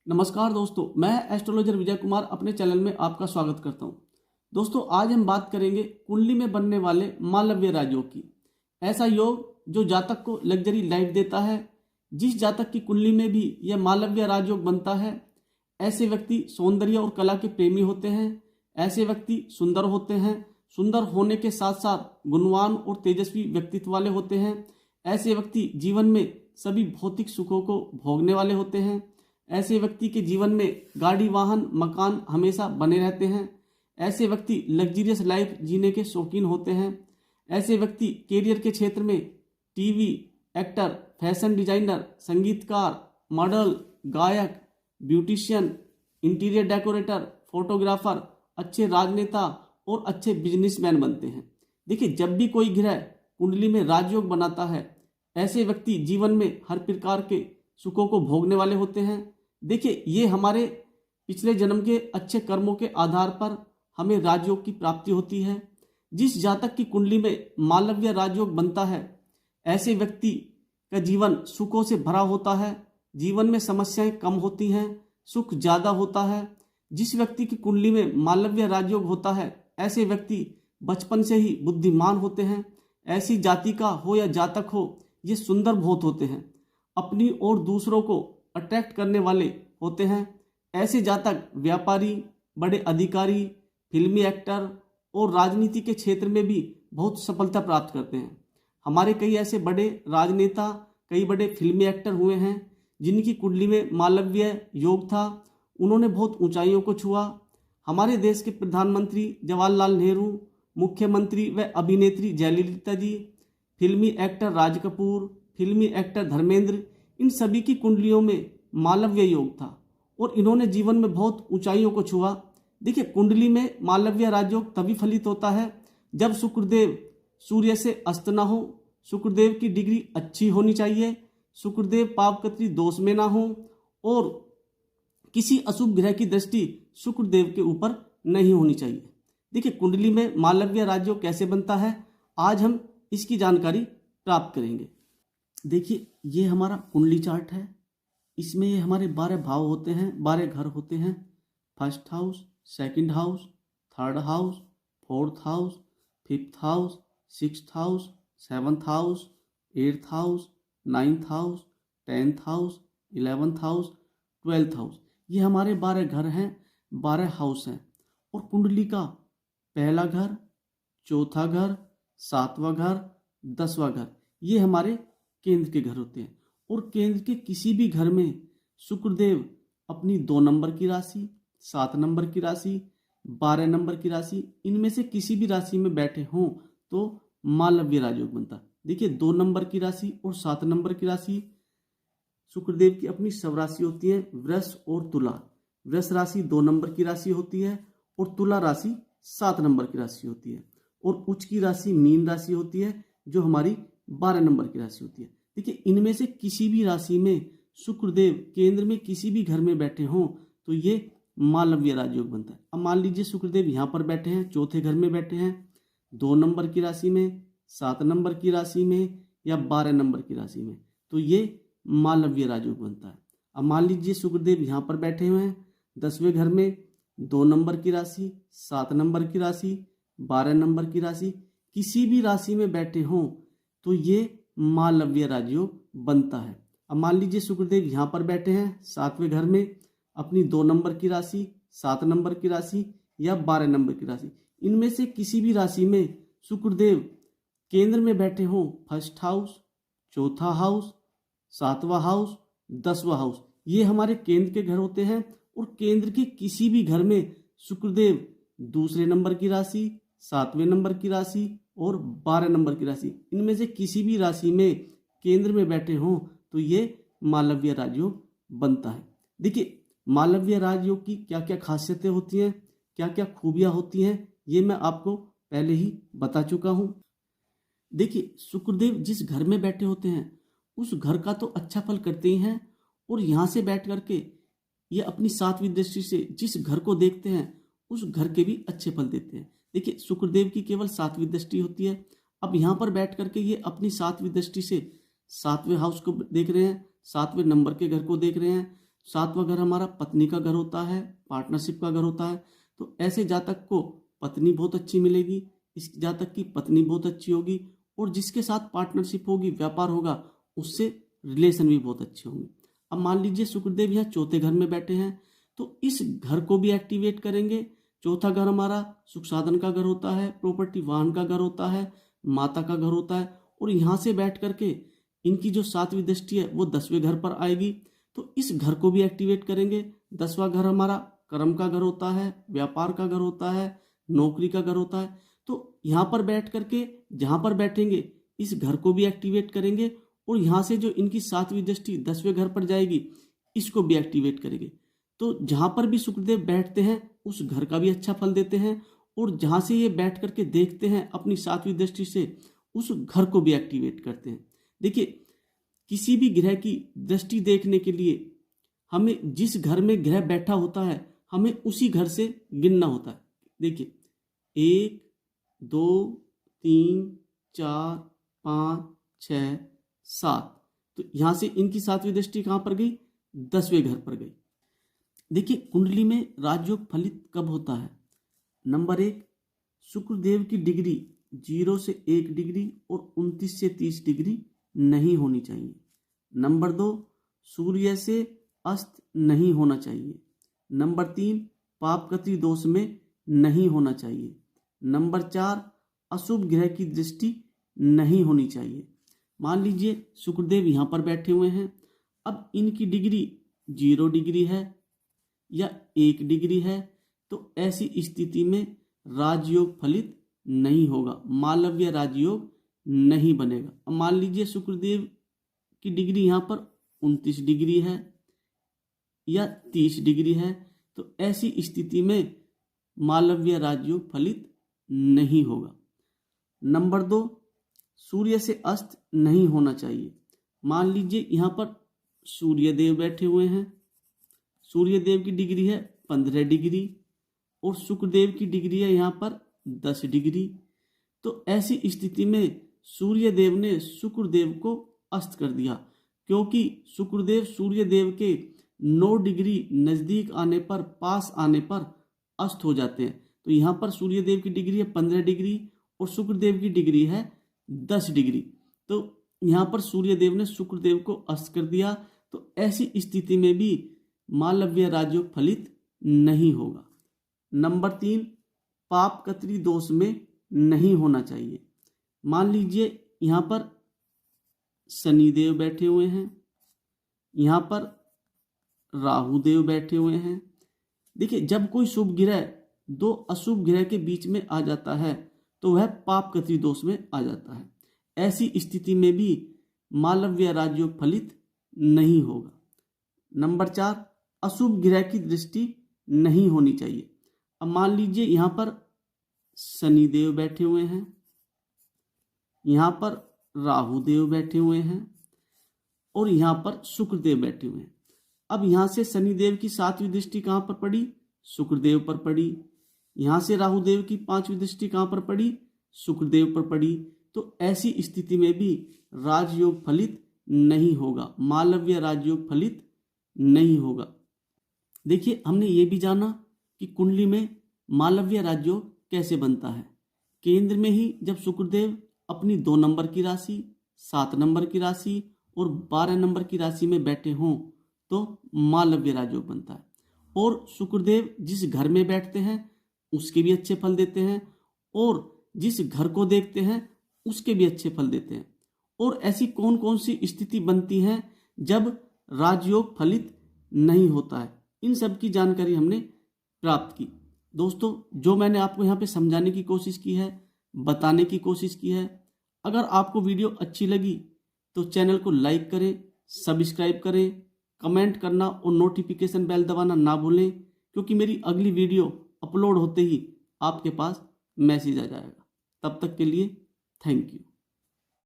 नमस्कार दोस्तों, मैं एस्ट्रोलॉजर विजय कुमार अपने चैनल में आपका स्वागत करता हूं। दोस्तों, आज हम बात करेंगे कुंडली में बनने वाले मालव्य राजयोग की। ऐसा योग जो जातक को लग्जरी लाइफ देता है। जिस जातक की कुंडली में भी यह मालव्य राजयोग बनता है, ऐसे व्यक्ति सौंदर्य और कला के प्रेमी होते हैं। ऐसे व्यक्ति सुंदर होते हैं। सुंदर होने के साथ साथ गुणवान और तेजस्वी व्यक्तित्व वाले होते हैं। ऐसे व्यक्ति जीवन में सभी भौतिक सुखों को भोगने वाले होते हैं। ऐसे व्यक्ति के जीवन में गाड़ी, वाहन, मकान हमेशा बने रहते हैं। ऐसे व्यक्ति लग्जरियस लाइफ जीने के शौकीन होते हैं। ऐसे व्यक्ति कैरियर के क्षेत्र में टीवी एक्टर, फैशन डिजाइनर, संगीतकार, मॉडल, गायक, ब्यूटिशियन, इंटीरियर डेकोरेटर, फोटोग्राफर, अच्छे राजनेता और अच्छे बिजनेसमैन बनते हैं। देखिए, जब भी कोई ग्रह कुंडली में राजयोग बनाता है, ऐसे व्यक्ति जीवन में हर प्रकार के सुखों को भोगने वाले होते हैं। देखिए, ये हमारे पिछले जन्म के अच्छे कर्मों के आधार पर हमें राजयोग की प्राप्ति होती है। जिस जातक की कुंडली में मालव्य राजयोग बनता है, ऐसे व्यक्ति का जीवन सुखों से भरा होता है। जीवन में समस्याएं कम होती हैं, सुख ज्यादा होता है। जिस व्यक्ति की कुंडली में मालव्य राजयोग होता है, ऐसे व्यक्ति बचपन से ही बुद्धिमान होते हैं। ऐसी जाति का हो या जातक हो, ये सुंदर बहुत होते हैं, अपनी और दूसरों को अट्रैक्ट करने वाले होते हैं। ऐसे जातक व्यापारी, बड़े अधिकारी, फिल्मी एक्टर और राजनीति के क्षेत्र में भी बहुत सफलता प्राप्त करते हैं। हमारे कई ऐसे बड़े राजनेता, कई बड़े फिल्मी एक्टर हुए हैं जिनकी कुंडली में मालव्य योग था। उन्होंने बहुत ऊंचाइयों को छुआ। हमारे देश के प्रधानमंत्री जवाहरलाल नेहरू, मुख्यमंत्री व अभिनेत्री जयललिता जी, फिल्मी एक्टर राज कपूर, फिल्मी एक्टर धर्मेंद्र, इन सभी की कुंडलियों में मालव्य योग था और इन्होंने जीवन में बहुत ऊंचाइयों को छुआ। देखिए, कुंडली में मालव्य राजयोग तभी फलित होता है जब शुक्रदेव सूर्य से अस्त ना हो। शुक्रदेव की डिग्री अच्छी होनी चाहिए। शुक्रदेव पापकत्री दोष में ना हो और किसी अशुभ ग्रह की दृष्टि शुक्रदेव के ऊपर नहीं होनी चाहिए। देखिए, कुंडली में मालव्य राजयोग कैसे बनता है, आज हम इसकी जानकारी प्राप्त करेंगे। देखिए, ये हमारा कुंडली चार्ट है। इसमें ये हमारे 12 भाव होते हैं, 12 घर होते हैं। First house, second house, third house, fourth house, fifth house, sixth house, seventh house, eighth house, ninth house, 10th house, 11th house, 12th house. ये हमारे 12 घर हैं, 12 हाउस हैं। और कुंडली का पहला घर, चौथा घर, 7वां घर, 10वां घर, ये हमारे केंद्र के घर होते हैं। और केंद्र के किसी भी घर में शुक्रदेव अपनी 2 नंबर की राशि, 7 नंबर की राशि, 12 नंबर की राशि, इनमें से किसी भी राशि में बैठे हों तो मालव्य राजयोग बनता है। देखिए, 2 नंबर की राशि और 7 नंबर की राशि शुक्रदेव की अपनी सब राशि होती है, वृष और तुला। वृष राशि 2 नंबर की राशि होती है और तुला राशि 7 नंबर की राशि होती है। और उच्च की राशि मीन राशि होती है, जो हमारी 12 नंबर की राशि होती है। देखिए, इनमें से किसी भी राशि में शुक्रदेव केंद्र में किसी भी घर में बैठे हों तो ये मालव्य राजयोग बनता है। अब मान लीजिए शुक्रदेव यहाँ पर बैठे हैं, चौथे घर में बैठे हैं, 2 नंबर की राशि में, 7 नंबर की राशि में या 12 नंबर की राशि में, तो ये मालव्य राजयोग बनता है। अब मान लीजिए शुक्रदेव यहाँ पर बैठे हुए हैं 10वें घर में, 2 नंबर की राशि, 7 नंबर की राशि, 12 नंबर की राशि, किसी भी राशि में बैठे हों तो ये मालव्य राजयोग बनता है। अब मान लीजिए शुक्रदेव यहाँ पर बैठे हैं 7वें घर में, अपनी 2 नंबर की राशि, 7 नंबर की राशि या 12 नंबर की राशि, इनमें से किसी भी राशि में शुक्रदेव केंद्र में बैठे हों, फर्स्ट हाउस, चौथा हाउस, 7वां हाउस, 10वां हाउस, ये हमारे केंद्र के घर होते हैं। और केंद्र के किसी भी घर में शुक्रदेव 2 नंबर की राशि, 7वें नंबर की राशि और 12 नंबर की राशि, इनमें से किसी भी राशि में केंद्र में बैठे हों तो ये मालव्य राजयोग बनता है। देखिए, मालव्य राजयोग की क्या क्या खासियतें होती हैं, क्या क्या खूबियां होती हैं, ये मैं आपको पहले ही बता चुका हूं। देखिए, शुक्रदेव जिस घर में बैठे होते हैं उस घर का तो अच्छा फल करते ही हैं, और यहाँ से बैठ करके ये अपनी 7वीं दृष्टि से जिस घर को देखते हैं उस घर के भी अच्छे फल देते हैं। देखिए, शुक्रदेव की केवल 7वीं दृष्टि होती है। अब यहाँ पर बैठ करके ये अपनी 7वीं दृष्टि से 7वें हाउस को देख रहे हैं, 7वें नंबर के घर को देख रहे हैं, सातवां घर हमारा पत्नी का घर होता है, पार्टनरशिप का घर होता है। तो ऐसे जातक को पत्नी बहुत अच्छी मिलेगी, इस जातक की पत्नी बहुत अच्छी होगी, और जिसके साथ पार्टनरशिप होगी, व्यापार होगा, उससे रिलेशन भी बहुत अच्छे होंगे। अब मान लीजिए शुक्रदेव यहाँ चौथे घर में बैठे हैं, तो इस घर को भी एक्टिवेट करेंगे। चौथा घर हमारा सुख साधन का घर होता है, प्रॉपर्टी वाहन का घर होता है, माता का घर होता है, और यहाँ से बैठ करके इनकी जो 7वीं दृष्टि है वो 10वें घर पर आएगी, तो इस घर को भी एक्टिवेट करेंगे। 10वां घर हमारा कर्म का घर होता है, व्यापार का घर होता है, नौकरी का घर होता है। तो यहाँ पर बैठ करके जहाँ पर बैठेंगे इस घर को भी एक्टिवेट करेंगे, और यहाँ से जो इनकी 7वीं दृष्टि 10वें घर पर जाएगी, इसको भी एक्टिवेट करेंगे। तो जहाँ पर भी शुक्रदेव बैठते हैं उस घर का भी अच्छा फल देते हैं, और जहाँ से ये बैठ करके देखते हैं अपनी 7वीं दृष्टि से, उस घर को भी एक्टिवेट करते हैं। देखिए, किसी भी ग्रह की दृष्टि देखने के लिए हमें जिस घर में ग्रह बैठा होता है हमें उसी घर से गिनना होता है। देखिए 1 2 3 4 5 6 7, तो यहां से इनकी 7वीं दृष्टि कहां पर गई? 10वें घर पर गई। देखिए, कुंडली में राजयोग फलित कब होता है? नंबर 1, शुक्रदेव की डिग्री 0 से 1 डिग्री और 29 से 30 डिग्री नहीं होनी चाहिए। नंबर 2, सूर्य से अस्त नहीं होना चाहिए। नंबर 3, पापकत्री दोष में नहीं होना चाहिए। नंबर 4, अशुभ ग्रह की दृष्टि नहीं होनी चाहिए। मान लीजिए शुक्रदेव यहाँ पर बैठे हुए हैं, अब इनकी डिग्री 0 डिग्री है या 1 डिग्री है, तो ऐसी स्थिति में राजयोग फलित नहीं होगा, मालव्य राजयोग नहीं बनेगा। अब मान लीजिए शुक्रदेव की डिग्री यहाँ पर 29 डिग्री है या 30 डिग्री है, तो ऐसी स्थिति में मालव्य राजयोग फलित नहीं होगा। नंबर 2, सूर्य से अस्त नहीं होना चाहिए। मान लीजिए यहाँ पर सूर्य देव बैठे हुए हैं, सूर्य देव की डिग्री है 15 डिग्री और शुक्रदेव की डिग्री है यहाँ पर 10 डिग्री, तो ऐसी स्थिति में सूर्य देव ने शुक्रदेव को अस्त कर दिया, क्योंकि शुक्रदेव सूर्य देव के 9 डिग्री नजदीक आने पर, पास आने पर अस्त हो जाते हैं। तो यहाँ पर सूर्य देव की डिग्री है 15 डिग्री और शुक्रदेव की डिग्री है 10 डिग्री, तो यहाँ पर सूर्य देव ने शुक्रदेव को अस्त कर दिया। तो ऐसी स्थिति में भी मालव्य राजयोग फलित नहीं होगा। नंबर 3, पापकत्री दोष में नहीं होना चाहिए। मान लीजिए यहाँ पर शनिदेव बैठे हुए हैं, यहाँ पर राहु देव बैठे हुए हैं। देखिए, जब कोई शुभ ग्रह 2 अशुभ ग्रह के बीच में आ जाता है तो वह पापकत्री दोष में आ जाता है। ऐसी स्थिति में भी मालव्य राजयोग फलित नहीं होगा। नंबर 4, अशुभ ग्रह की दृष्टि नहीं होनी चाहिए। अब मान लीजिए यहाँ पर शनिदेव बैठे हुए हैं, यहाँ पर राहु देव बैठे हुए हैं और यहाँ पर शुक्रदेव बैठे हुए हैं। अब यहाँ से शनिदेव की 7वीं दृष्टि कहाँ पर पड़ी? शुक्रदेव पर पड़ी। यहाँ से राहुदेव की 5वीं दृष्टि कहाँ पर पड़ी? शुक्रदेव पर पड़ी। तो ऐसी स्थिति में भी राजयोग फलित नहीं होगा, मालव्य राजयोग फलित नहीं होगा। देखिए, हमने ये भी जाना कि कुंडली में मालव्य राजयोग कैसे बनता है। केंद्र में ही जब शुक्रदेव अपनी 2 नंबर की राशि, 7 नंबर की राशि और 12 नंबर की राशि में बैठे हों तो मालव्य राजयोग बनता है। और शुक्रदेव जिस घर में बैठते हैं उसके भी अच्छे फल देते हैं, और जिस घर को देखते हैं उसके भी अच्छे फल देते हैं। और ऐसी कौन कौन सी स्थिति बनती है जब राजयोग फलित नहीं होता है, इन सब की जानकारी हमने प्राप्त की। दोस्तों, जो मैंने आपको यहाँ पे समझाने की कोशिश की है, बताने की कोशिश की है, अगर आपको वीडियो अच्छी लगी तो चैनल को लाइक करें, सब्सक्राइब करें, कमेंट करना और नोटिफिकेशन बेल दबाना ना भूलें, क्योंकि मेरी अगली वीडियो अपलोड होते ही आपके पास मैसेज आ जाएगा। तब तक के लिए थैंक यू।